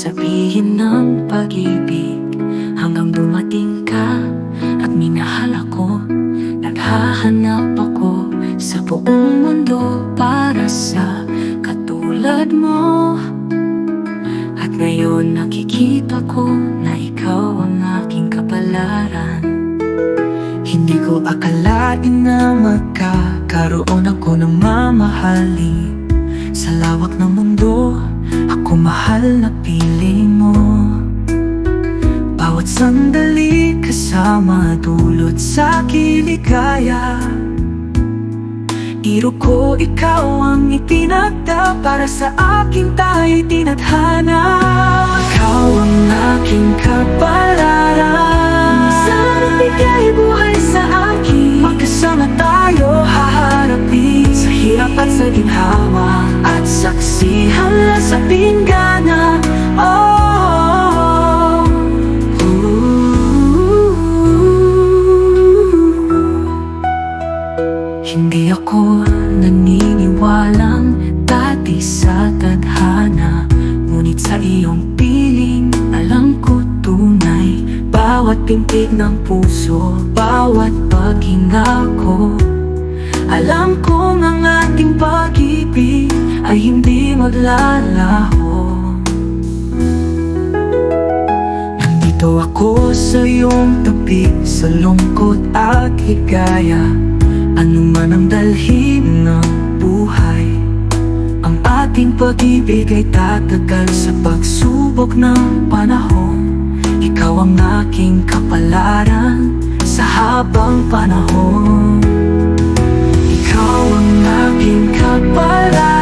sabihin ng pag-ibig, hanggang dumating ka at minahal ako. Naghahanap ako sa buong mundo para sa katulad mo. At ngayon nakikita ko na ikaw ang aking kapalaran. Hindi ko akalain na magkakaroon ako ng mamahalin. Sa lawak ng mundo, ako mahal na piling mo. Bawat sandali kasama dulot sa kiligaya. Iro ko, ikaw ang itinagda para sa aking tayo'y tinadhana. Ikaw ang aking kapalaran, sana bigay buhay sa akin. Magkasama tayo haharapin sa hirap at sa ginhawa, at saksihan sa pinggana. Hindi ako naniniwalang dati sa tadhana, ngunit sa iyong piling alam ko tunay. Bawat pintig ng puso, bawat paghinga ko, alam kong ang ating pag-ibig ay hindi maglalaho. Nandito ako sa iyong tabi, sa lungkot at higaya. Ano man ang dalhin ng buhay, ang ating pag-ibig ay tatagal sa pagsubok ng panahon. Ikaw ang aking kapalaran sa habang panahon. Ikaw ang aking kapalaran.